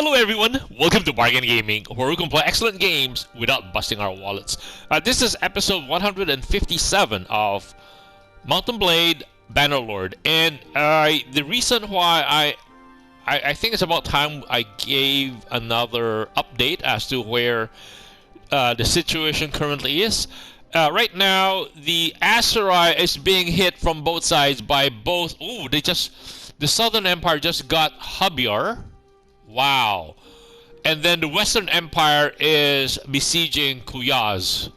Hello everyone, welcome to Bargain Gaming, where we can play excellent games without busting our wallets. This is episode 157 of Mountain Blade Bannerlord, and the reason why I think it's about time I gave another update as to where the situation currently is. Right now, the Aserai is being hit from both sides by both. Ooh, the Southern Empire just got Habyar. Wow. And then the Western Empire is besieging Kuyaz.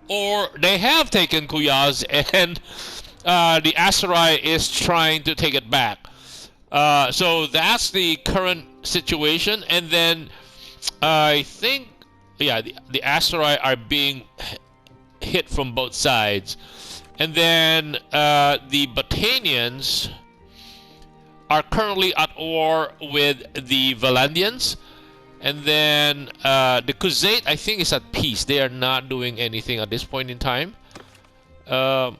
Or they have taken Kuyaz, and the Aserai is trying to take it back. So that's the current situation. And then I think, yeah, the Aserai are being hit from both sides. And then the Batanians are currently at war with the Valandians. And then the Khuzait, I think, is at peace. They are not doing anything at this point in time. Yeah.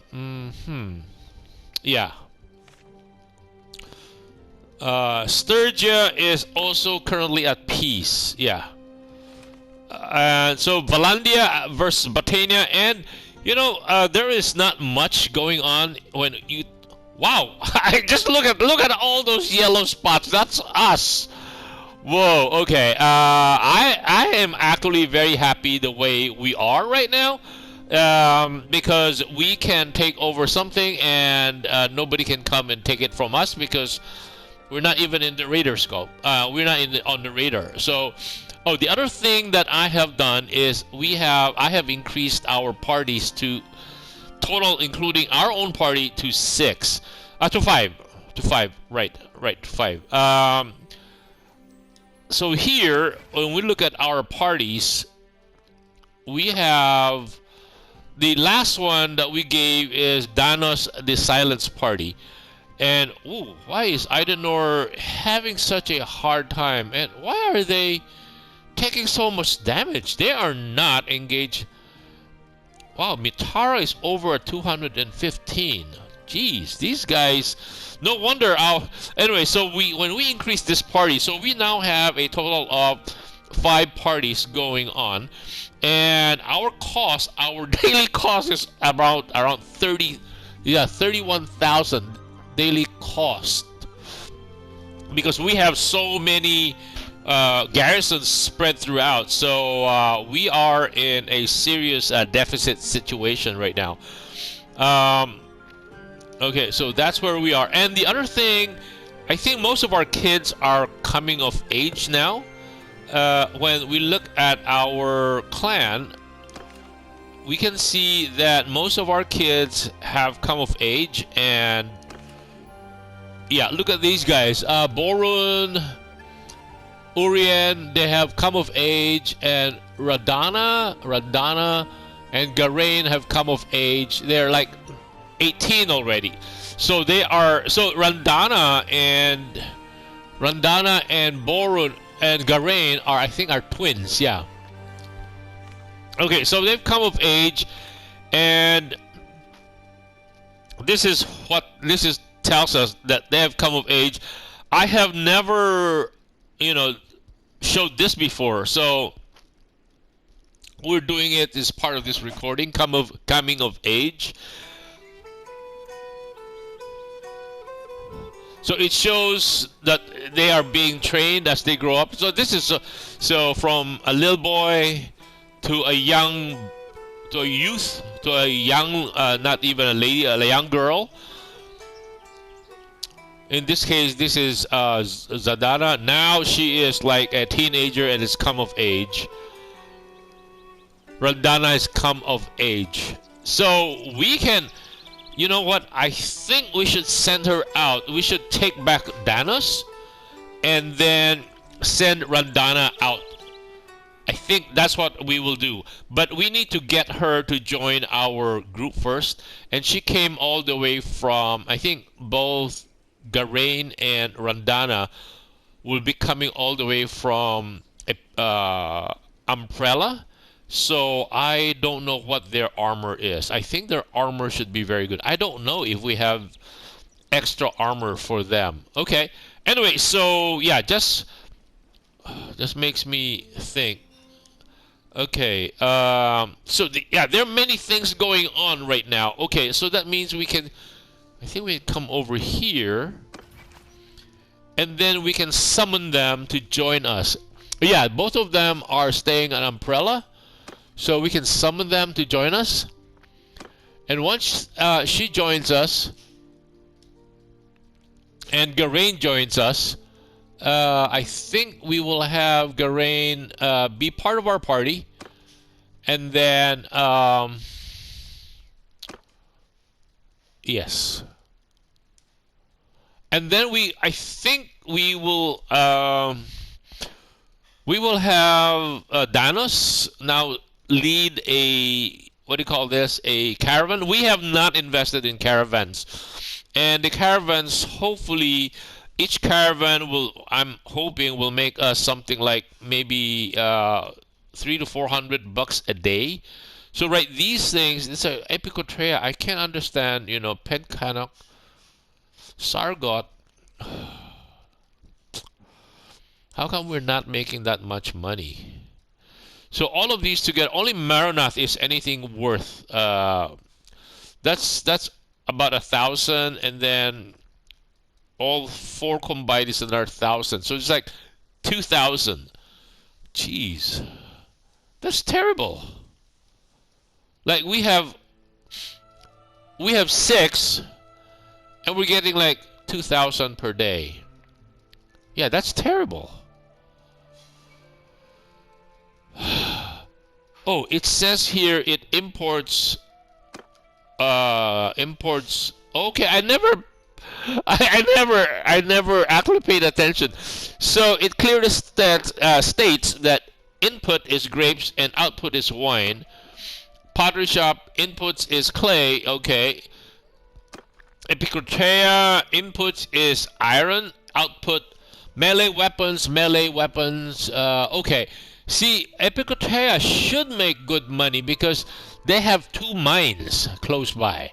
Sturgia is also currently at peace. Yeah. So Valandia versus Batania, and you know there is not much going on when you. Wow! I just look at all those yellow spots. That's us. Whoa. Okay. I am actually very happy the way we are right now, because we can take over something and nobody can come and take it from us because we're not even in the radar scope. We're not on the radar. So, oh, the other thing that I have done is I have increased our parties to total, including our own party, to 6, to 5, right, to 5. So here, when we look at our parties, we have the last one that we gave is Danos the Silence Party. And ooh, why is Idenor having such a hard time? And why are they taking so much damage? They are not engaged. Wow, Mitara is over at 215. Jeez, these guys. No wonder. Anyway, so when we increase this party, so we now have a total of 5 parties going on, and our daily cost is around 31,000 daily cost, because we have so many garrisons spread throughout. So we are in a serious deficit situation right now. Okay, so that's where we are. And the other thing, I think most of our kids are coming of age now. When we look at our clan, we can see that most of our kids have come of age. And yeah, look at these guys. Borun, Urien, they have come of age, and Radana and Garain have come of age. They're like 18 already. So they are, so Randana and Borun and Garain are, I think, are twins. Yeah. Okay, so they've come of age, and this tells us that they have come of age. I have never, showed this before, so we're doing it as part of this recording, coming of age. So it shows that they are being trained as they grow up. So this is so from a little boy to a youth, to a young, not even a lady, a young girl. In this case, this is Zadana. Now she is like a teenager and has come of age. Randana has come of age. So we can, you know what? I think we should send her out. We should take back Danos and then send Randana out. I think that's what we will do. But we need to get her to join our group first. And she came all the way from, I think, both Garain and Randana will be coming all the way from Umbrella. So I don't know what their armor is. I think their armor should be very good. I don't know if we have extra armor for them. Okay. Anyway, so yeah, just just makes me think. Okay, so yeah, there are many things going on right now. Okay, so that means we can, I think we can come over here, and then we can summon them to join us. Yeah, both of them are staying on Umbrella, so we can summon them to join us. And once she joins us, and Garain joins us, I think we will have Garain be part of our party, and then yes, and then I think we will have Danos now lead a, what do you call this, a caravan. We have not invested in caravans, and the caravans, hopefully each caravan will, I'm hoping, will make us something like maybe 300 to 400 bucks a day. So right, these things, this is Epicotrea. I can't understand, you know, Pencannock, Sargot. How come we're not making that much money? So all of these together, only Maronath is anything worth. That's about 1,000, and then all four combined is another 1,000. So it's like 2,000. Jeez, that's terrible. Like we have 6, and we're getting like 2,000 per day. Yeah, that's terrible. Oh, it says here it imports. Okay, I never actually paid attention. So it clearly states that input is grapes and output is wine. Pottery shop inputs is clay. Okay. Epicotrea inputs is iron. Output melee weapons. Okay. See, Epicotrea should make good money because they have 2 mines close by.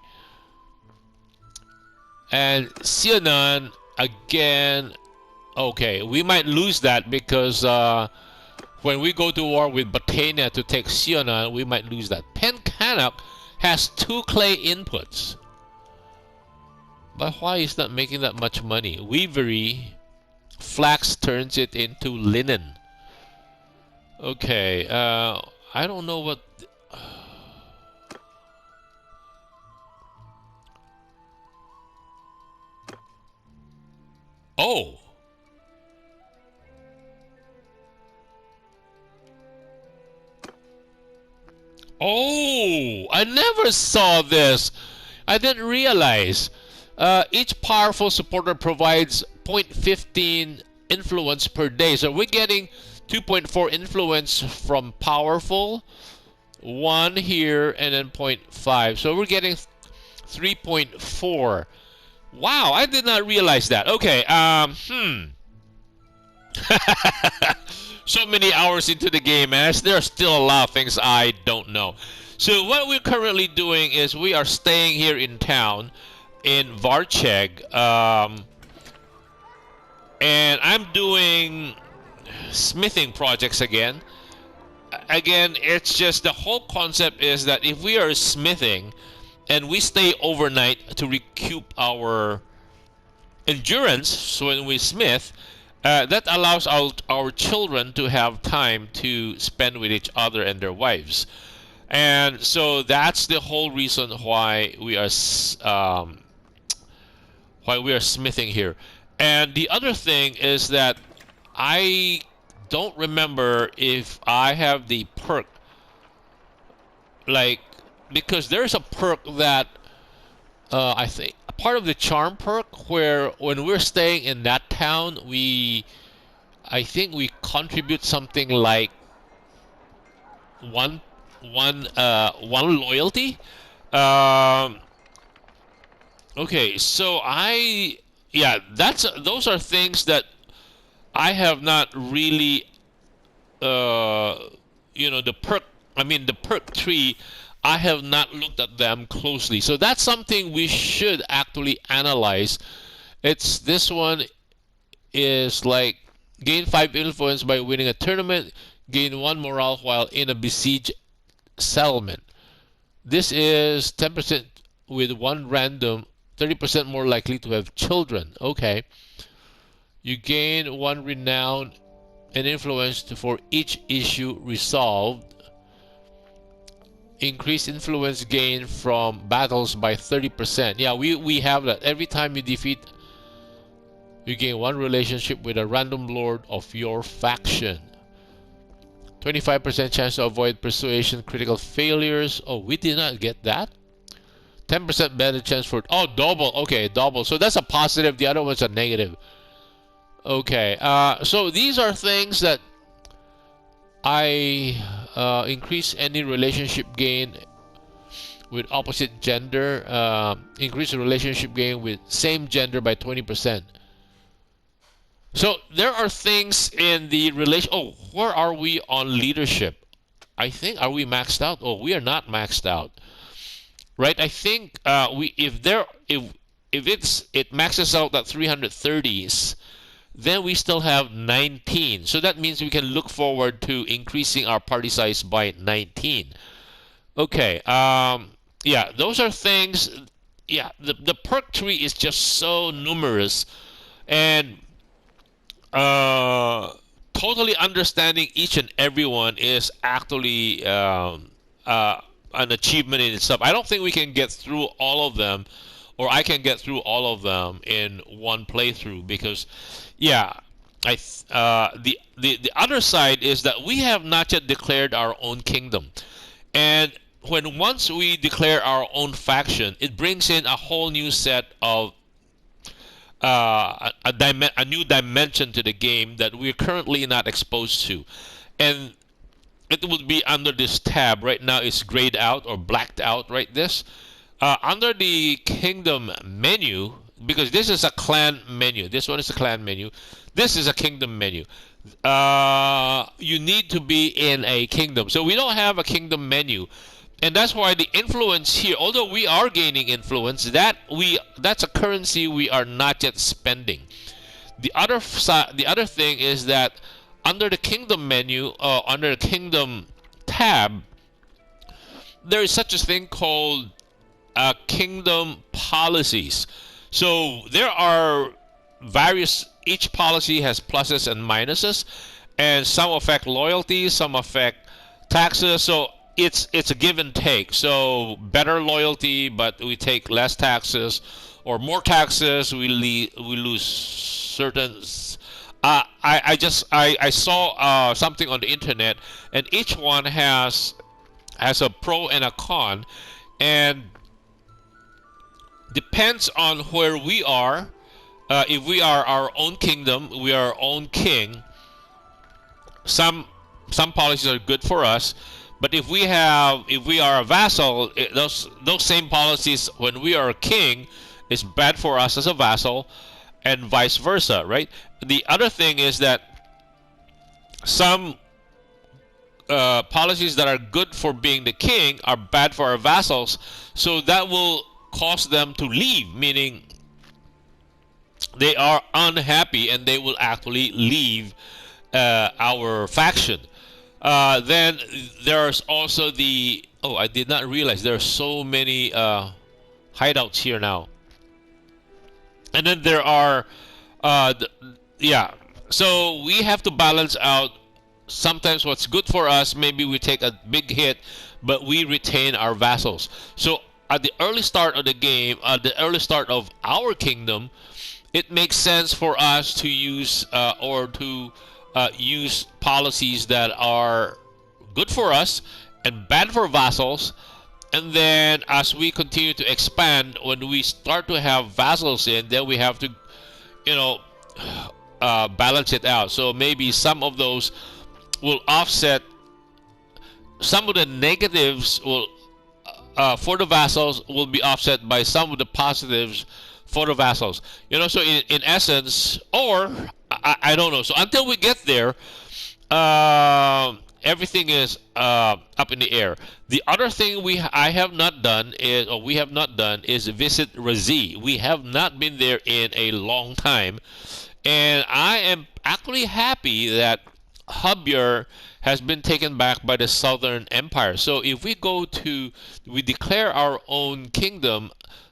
And Sionan, again, okay, we might lose that because when we go to war with Botania to take Sionan, we might lose that. Pencannock has 2 clay inputs. But why is not making that much money? Weavery, flax turns it into linen. Okay, I don't know what... Oh! Oh! I never saw this! I didn't realize. Each powerful supporter provides 0.15 influence per day. So we're getting 2.4 influence from powerful, 1 here, and then 0.5. So we're getting 3.4. Wow, I did not realize that. Okay, so many hours into the game, and there are still a lot of things I don't know. So what we're currently doing is we are staying here in town, in Varcheg, and I'm doing smithing projects again. Again, it's just the whole concept is that if we are smithing and we stay overnight to recoup our endurance, so when we smith, that allows our children to have time to spend with each other and their wives. And so that's the whole reason why we are smithing here. And the other thing is that I don't remember if I have the perk, like, because there's a perk that I think a part of the charm perk where when we're staying in that town, I think we contribute something like one loyalty. Okay, so yeah, those are things that I have not really, the perk tree, I have not looked at them closely. So that's something we should actually analyze. This one is like Gain 5 influence by winning a tournament. Gain 1 morale while in a besieged settlement. This is 10% with 1 random, 30% more likely to have children. Okay. You gain 1 renown and influence for each issue resolved. Increase influence gain from battles by 30%. Yeah, we have that. Every time you defeat, you gain 1 relationship with a random lord of your faction. 25% chance to avoid persuasion critical failures. Oh, we did not get that. 10% better chance for... Oh, double. Okay, double. So that's a positive. The other one's a negative. Okay. So these are things that I increase any relationship gain with opposite gender. Increase the relationship gain with same gender by 20%. So there are things in the relation. Oh, where are we on leadership? I think, are we maxed out? Oh, we are not maxed out, right? I think if it maxes out at 330s, then we still have 19. So that means we can look forward to increasing our party size by 19. Okay. Yeah, those are things. Yeah, the perk tree is just so numerous, and totally understanding each and every one is actually an achievement in itself. I don't think we can get through all of them, or I can get through all of them in one playthrough, because, yeah, the other side is that we have not yet declared our own kingdom, and once we declare our own faction, it brings in a whole new set of a new dimension to the game that we're currently not exposed to, and it will be under this tab. Right now it's grayed out or blacked out, right? This under the kingdom menu, because this is a clan menu. This one is a clan menu. This is a kingdom menu. You need to be in a kingdom, so we don't have a kingdom menu. And that's why the influence here, although we are gaining influence, that's a currency we are not yet spending. The other thing is that under the kingdom menu, under the kingdom tab, there is such a thing called kingdom policies. So there are various. Each policy has pluses and minuses, and some affect loyalty, some affect taxes. So it's a give and take. So better loyalty, but we take less taxes, or more taxes, we lose certain. I saw something on the internet, and each one has a pro and a con, and depends on where we are. If we are our own kingdom, we are our own king. Some policies are good for us. But if we are a vassal, those same policies when we are a king is bad for us as a vassal, and vice versa, right? The other thing is that some policies that are good for being the king are bad for our vassals, so that will cause them to leave, meaning they are unhappy and they will actually leave our faction. Then there's also the... Oh, I did not realize there are so many hideouts here now. And then there are... yeah. So we have to balance out. Sometimes what's good for us, maybe we take a big hit, but we retain our vassals. So at the early start of the game, at the early start of our kingdom, it makes sense for us to use use policies that are good for us and bad for vassals. And then as we continue to expand, when we start to have vassals in, then we have to, balance it out. So maybe some of those will offset some of the negatives. Will for the vassals will be offset by some of the positives for the vassals. So in essence, or I don't know. So until we get there, everything is up in the air. The other thing we have not done is visit Razi. We have not been there in a long time, and I am actually happy that Habyer has been taken back by the Southern Empire. So if we declare our own kingdom,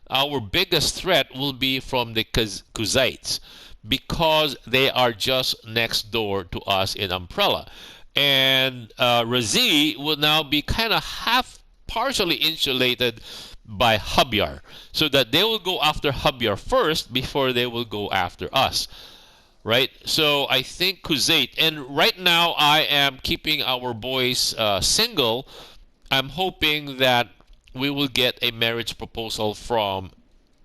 our biggest threat will be from the Kuzites because they are just next door to us in Umbrella. And Razi will now be kind of half partially insulated by Habyar, so that they will go after Habyar first before they will go after us. Right? So I think Kuzate, and right now I am keeping our boys single. I'm hoping that we will get a marriage proposal from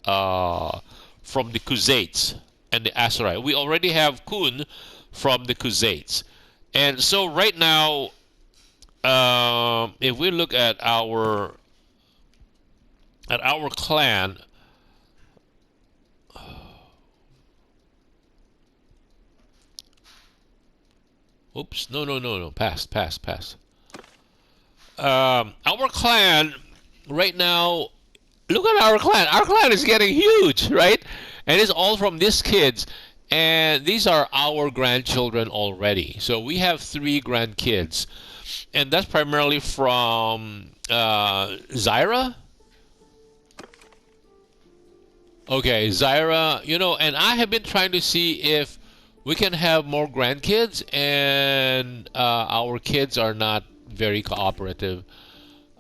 the Kuzates and the Asarai. We already have Kun from the Kuzates. And so right now, if we look at our clan, oops, no, pass. Our clan right now, look at our clan. Our clan is getting huge, right? And it's all from these kids. And these are our grandchildren already. So we have 3 grandkids. And that's primarily from Zyra. Okay, Zyra, and I have been trying to see if we can have more grandkids, and our kids are not very cooperative.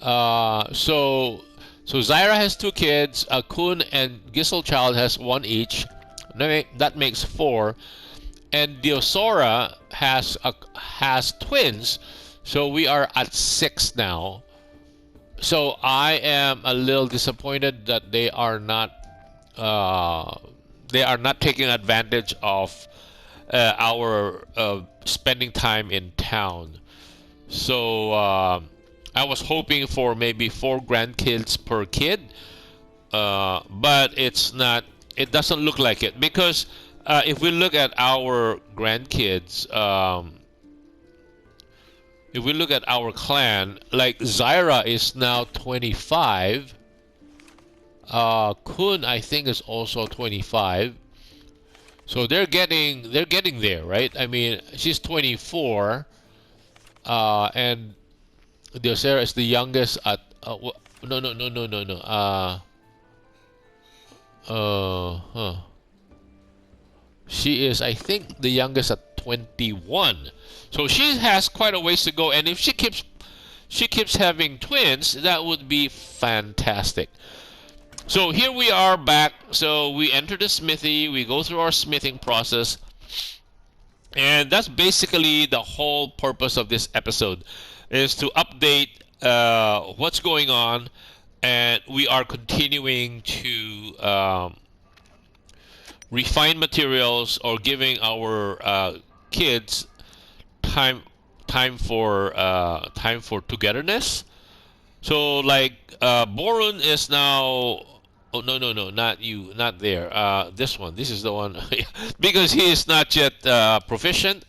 So Zyra has 2 kids. Kun and Giselchild has 1 each. That makes 4. And Diosora has twins, so we are at 6 now. So I am a little disappointed that they are not taking advantage of our spending time in town. So I was hoping for maybe 4 grandkids per kid, but it's not. It doesn't look like it, because if we look at our grandkids, if we look at our clan, like Zyra is now 25. Kun, I think, is also 25. So they're getting there, right? I mean, she's 24, and Diosera is the youngest at no. She is, I think, the youngest at 21. So she has quite a ways to go, and if she keeps having twins, that would be fantastic. So here we are back. So we enter the smithy, we go through our smithing process, and that's basically the whole purpose of this episode, is to update what's going on, and we are continuing to refine materials, or giving our kids time for togetherness. So like Borun is now. Oh, no, not you, not there. This one. This is the one. Because he is not yet proficient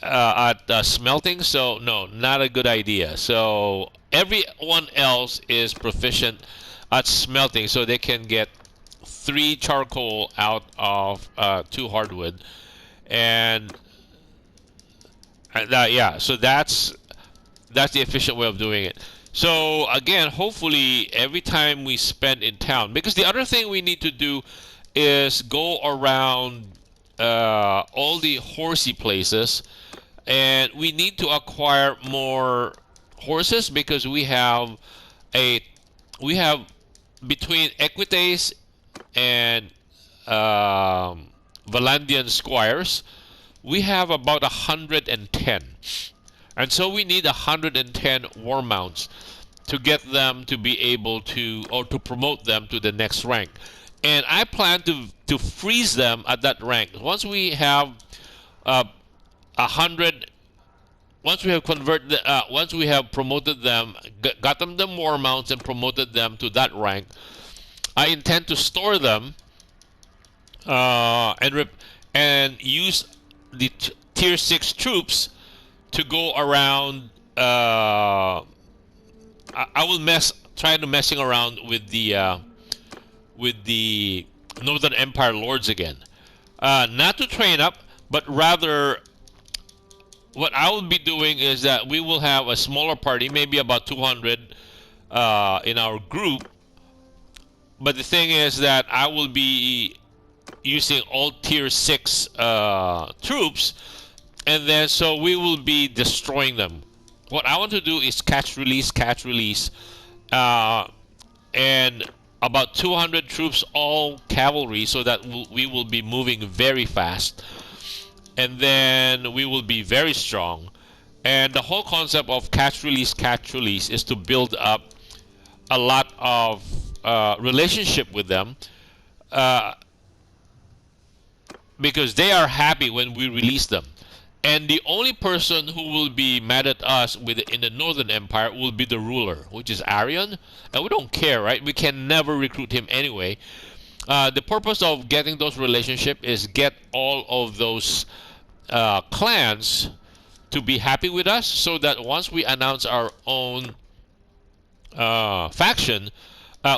at smelting, so no, not a good idea. So everyone else is proficient at smelting, so they can get 3 charcoal out of 2 hardwood. And yeah, so that's the efficient way of doing it. So again, hopefully every time we spend in town, because the other thing we need to do is go around all the horsey places, and we need to acquire more horses, because we have between Equites and Valandian squires, we have about 110. And so we need 110 war mounts to get them to be able to, or to promote them to the next rank. And I plan to freeze them at that rank. Once we have 100, once we have promoted them, got them the war mounts and promoted them to that rank, I intend to store them and use the tier 6 troops to go around. I will try to messing around with the Northern Empire lords again, not to train up, but rather what I will be doing is that we will have a smaller party, maybe about 200 in our group. But the thing is that I will be using all tier 6 troops, and then so we will be destroying them. What I want to do is catch release, uh, and about 200 troops, all cavalry, so that we will be moving very fast, and then we will be very strong. And the whole concept of catch release is to build up a lot of relationship with them, uh, because they are happy when we release them. And the only person who will be mad at us in the Northern Empire will be the ruler, which is Arion. And we don't care, right? We can never recruit him anyway. The purpose of getting those relationships is get all of those clans to be happy with us, so that once we announce our own faction,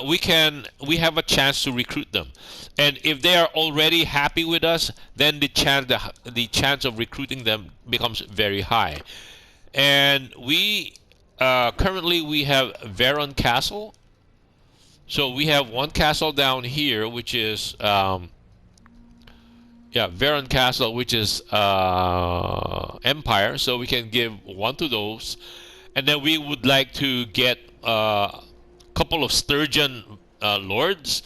we have a chance to recruit them. And if they are already happy with us, then the chance of recruiting them becomes very high. And we currently we have Veron Castle. So we have one castle down here, which is Veron Castle, which is Empire. So we can give one to those, and then we would like to get a couple of Sturgeon lords,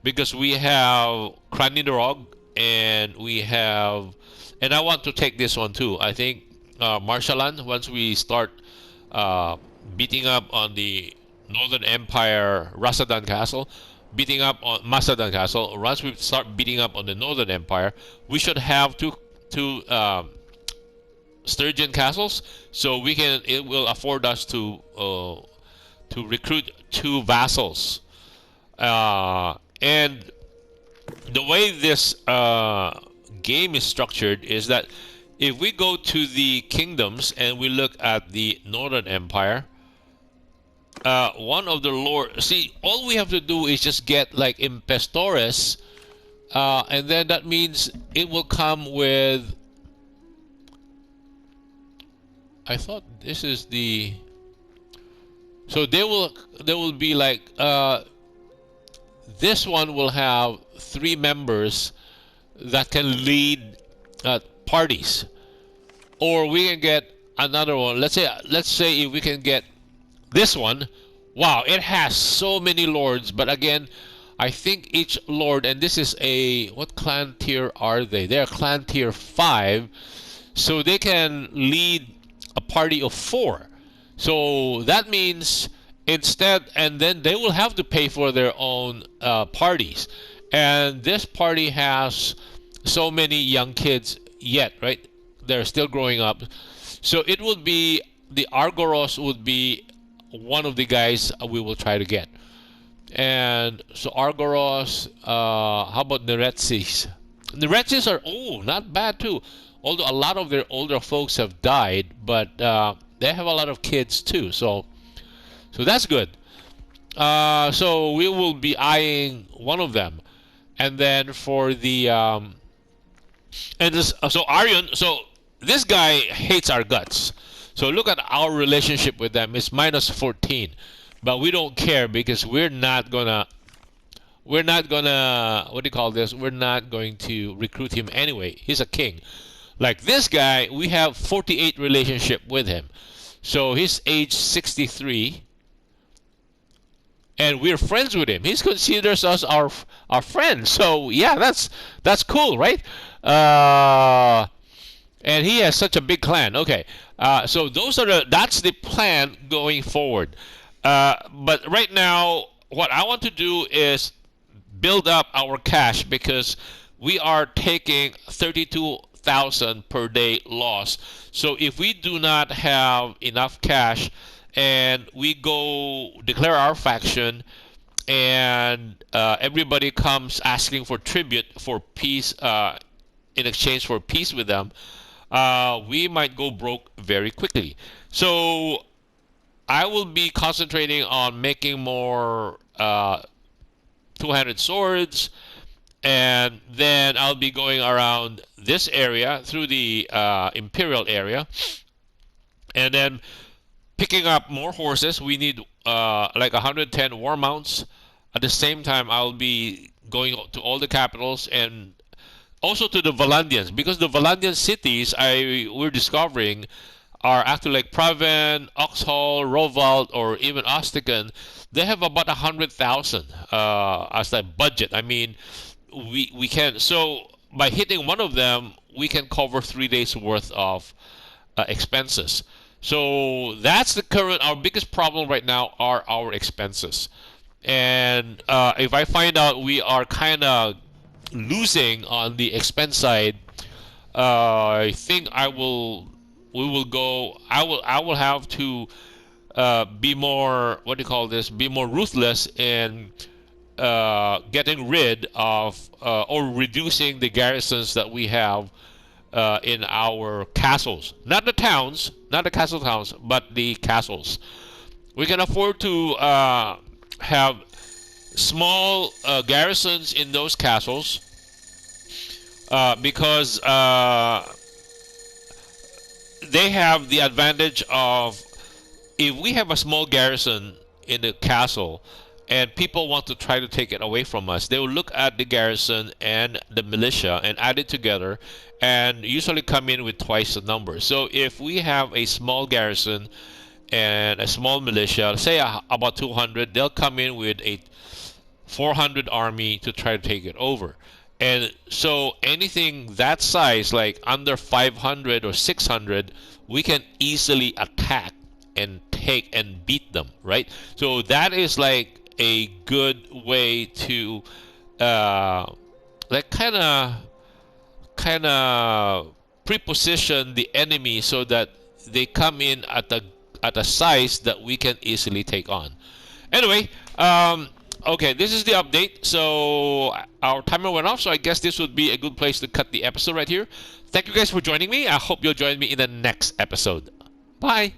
because we have Cranidorog, and I want to take this one too. I think Marshallan, once we start beating up on the Northern Empire Rasadan Castle, beating up on Masadan Castle, once we start beating up on the Northern Empire, we should have two Sturgeon castles, so it will afford us to recruit 2 vassals. And the way this game is structured is that if we go to the kingdoms and we look at the Northern Empire, one of the lord. See, all we have to do is just get like Impestores, and then that means it will come with. I thought this is the. So they will be like this one will have 3 members that can lead parties, or we can get another one. Let's say if we can get this one. Wow, it has so many lords, but again, I think each lord, and this is what clan tier are they? They're clan tier 5, so they can lead a party of 4. So that means and then they will have to pay for their own parties. And this party has so many young kids yet, right? They're still growing up. So it would be, the Argoros would be one of the guys we will try to get. And so Argoros, how about Neretzis? Neretzis are, not bad too. Although a lot of their older folks have died, but they have a lot of kids too. So that's good. So we will be eyeing one of them. And then for the so Arion, so this guy hates our guts. So look at our relationship with them. It's minus 14, but we don't care, because we're not gonna what do you call this? We're not going to recruit him anyway. He's a king. Like this guy, we have 48 relationship with him. So he's age 63, and we're friends with him. He considers us our friend. So yeah, that's cool, right? And he has such a big clan. Okay, so that's the plan going forward. But right now, what I want to do is build up our cash, because we are taking 32,000 per day loss. So if we do not have enough cash and we go declare our faction, and everybody comes asking for tribute for peace, in exchange for peace with them, we might go broke very quickly. So I will be concentrating on making more two-handed swords, and then I'll be going around this area through the Imperial area, and then picking up more horses. We need like 110 war mounts. At the same time, I'll be going to all the capitals and also to the Valandians, because the Valandian cities we're discovering are actually like Praven, Oxhall, Rovald, or even Ostican. They have about 100,000 as a budget. I mean, we can, so by hitting one of them, we can cover 3 days worth of expenses. So that's the current, our biggest problem right now are our expenses. And if I find out we are kind of losing on the expense side, I think we will go. I will have to be more. What do you call this? Be more ruthless in getting rid of or reducing the garrisons that we have in our castles. Not the towns, not the castle towns, but the castles. We can afford to have small garrisons in those castles because they have the advantage of, if we have a small garrison in the castle and people want to try to take it away from us, they will look at the garrison and the militia and add it together and usually come in with twice the number. So if we have a small garrison and a small militia, say about 200, they'll come in with a 400 army to try to take it over. And so anything that size, like under 500 or 600, we can easily attack and take and beat them, right? So that is like a good way to like kind of preposition the enemy so that they come in at a size that we can easily take on. Anyway, okay, this is the update. So our timer went off, so I guess this would be a good place to cut the episode right here. Thank you guys for joining me. I hope you'll join me in the next episode. Bye.